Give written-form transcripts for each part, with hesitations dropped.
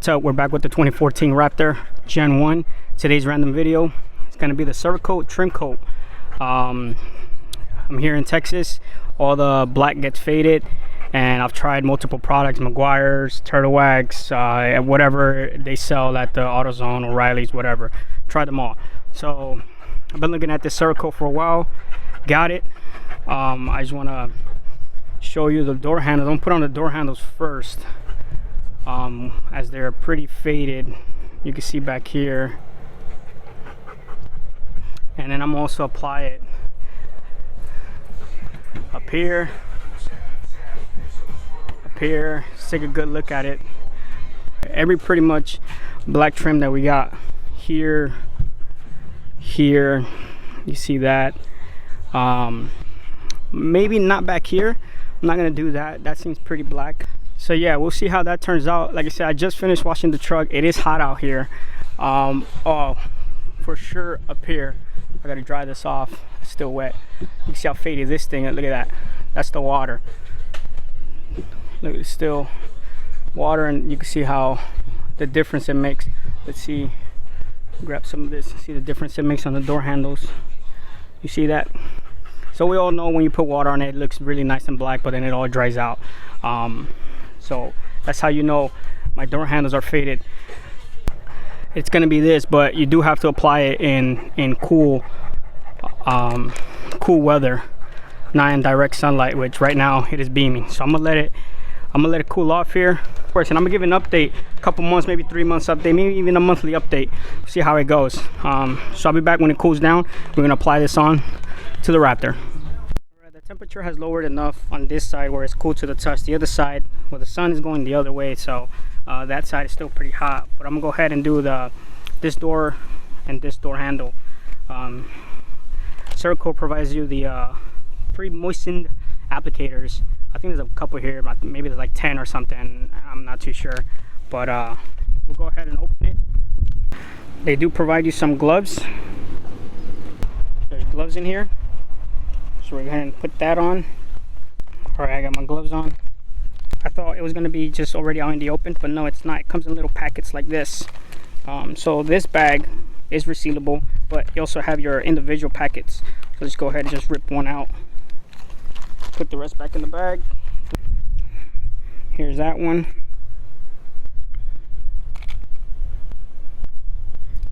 What's up? We're back with the 2014 Raptor Gen 1. Today's random video is going to be the Cerakote Trim Coat. I'm here in Texas. All the black gets faded, and I've tried multiple products, Meguiar's, Turtle Wax, whatever they sell at the AutoZone, O'Reilly's, whatever. Tried them all. So I've been looking at this Cerakote for a while. Got it. I just want to show you the door handles. I'm going to put on the door handles first. As they're pretty faded, you can see back here, and then I'm also apply it up here, just take a good look at it. Every pretty much black trim that we got here, you see that. Maybe not back here. I'm not gonna do that. That seems pretty black. So yeah, we'll see how that turns out. Like I said, I just finished washing the truck. It is hot out here. Oh, for sure up here. I gotta dry this off. It's still wet. You can see how faded this thing is. Look at that. That's the water. Look, it's still water, and you can see how the difference it makes. Let's see. Grab some of this. See the difference it makes on the door handles. You see that? So we all know when you put water on it, it looks really nice and black, but then it all dries out. So that's how you know my door handles are faded. It's gonna be this, but you do have to apply it in cool weather, not in direct sunlight, which right now it is beaming. So I'm gonna let it cool off here. Of course, and I'm gonna give an update, a couple months, maybe 3 months update, maybe even a monthly update. See how it goes. So I'll be back when it cools down. We're gonna apply this on to the Raptor. The temperature has lowered enough on this side where it's cool to the touch. The other side, well, the sun is going the other way, so that side is still pretty hot. But I'm gonna go ahead and do this door and this door handle. Cerakote provides you the pre-moistened applicators. I think there's a couple here, maybe there's like 10 or something. I'm not too sure, but we'll go ahead and open it. They do provide you some gloves. There's gloves in here. So we're going to put that on. All right, I got my gloves on. I thought it was going to be just already out in the open, but no, it's not. It comes in little packets like this. So this bag is resealable, but you also have your individual packets. So just go ahead and just rip one out. Put the rest back in the bag. Here's that one.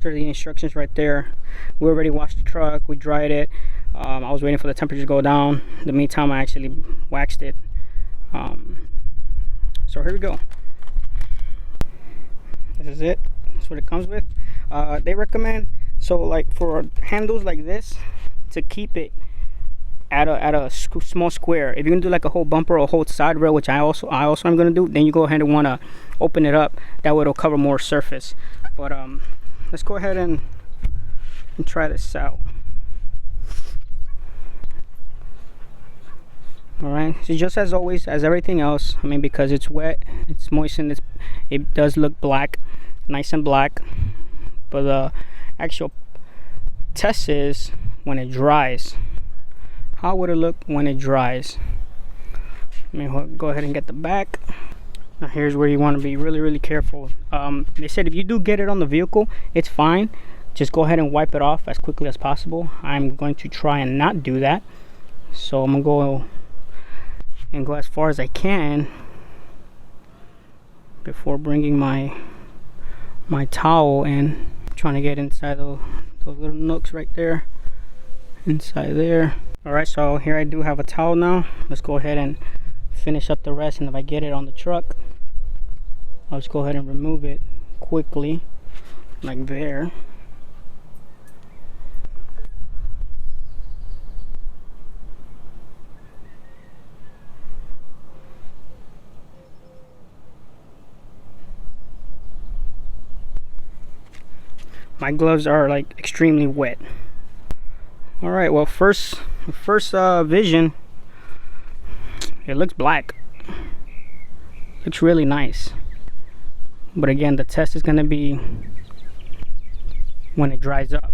There's the instructions right there. We already washed the truck, we dried it. I was waiting for the temperature to go down. In the meantime, I actually waxed it. So here we go. This is it. That's what it comes with. They recommend, so like for handles like this, to keep it at a small square. If you're gonna do like a whole bumper or a whole side rail, which I also am gonna do, then you go ahead and wanna open it up. That way it'll cover more surface. But let's go ahead and try this out. All right, so just as always, as everything else, I mean, because it's wet, it's moistened, it does look black, nice and black. But the actual test is when it dries. How would it look when it dries? Let me go ahead and get the back. Now here's where you want to be really careful. They said if you do get it on the vehicle, it's fine. Just go ahead and wipe it off as quickly as possible. I'm going to try and not do that. So I'm gonna go as far as I can before bringing my towel in. Trying to get inside those little nooks right there, inside there. All right, so here I do have a towel now. Let's go ahead and finish up the rest, and if I get it on the truck, I'll just go ahead and remove it quickly, like there. My gloves are like extremely wet. All right, well, first vision, it looks black. Looks really nice. But again, the test is gonna be when it dries up.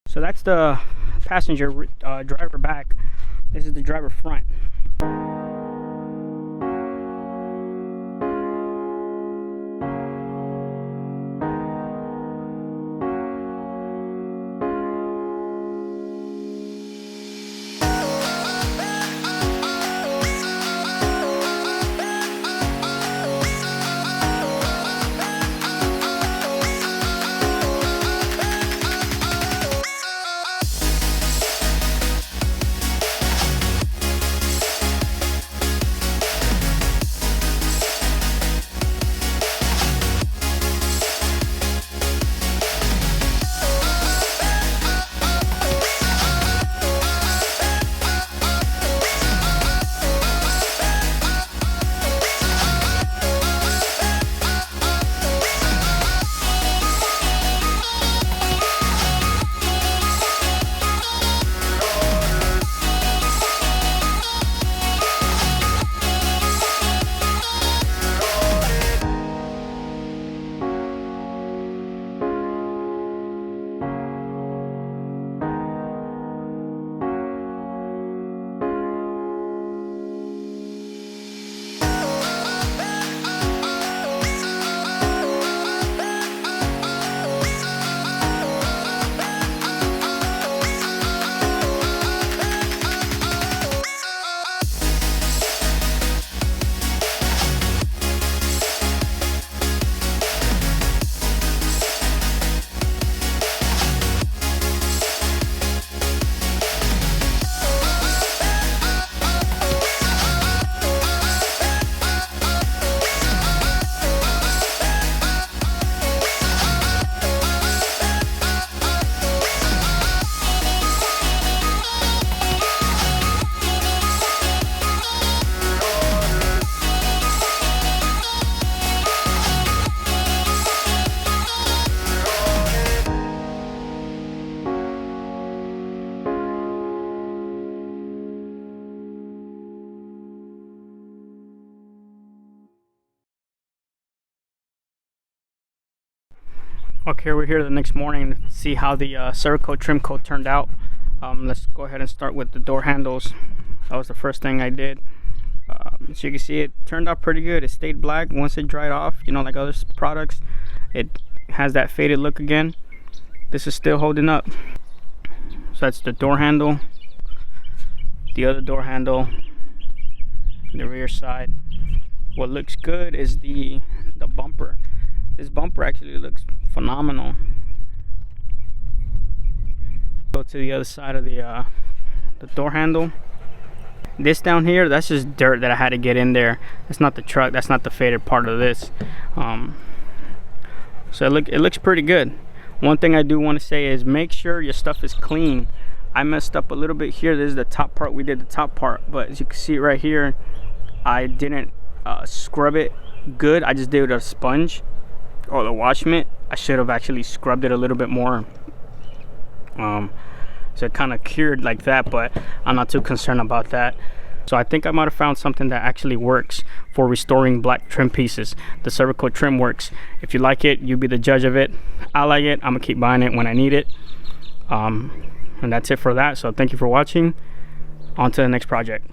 So that's the passenger driver back. This is the driver front. Okay, we're here the next morning to see how the Cerakote Trim Coat turned out. Let's go ahead and start with the door handles. That was the first thing I did. As you can see, it turned out pretty good. It stayed black once it dried off, you know, like other products. It has that faded look again. This is still holding up. So that's the door handle, the other door handle, the rear side. What looks good is the bumper. This bumper actually looks phenomenal. Go to the other side of the door handle. This down here, that's just dirt that I had to get in there. That's not the truck, that's not the faded part of this. So it looks pretty good. One thing I do want to say is make sure your stuff is clean. I messed up a little bit here. This is the top part. We did the top part, but as you can see right here, I didn't scrub it good. I just did it with a sponge or the wash mitt. I should have actually scrubbed it a little bit more. So it kind of cured like that, but I'm not too concerned about that. So I think I might have found something that actually works for restoring black trim pieces. The Cerakote trim works. If you like it, you be the judge of it. I like it. I'm gonna keep buying it when I need it. And that's it for that. So thank you for watching. On to the next project.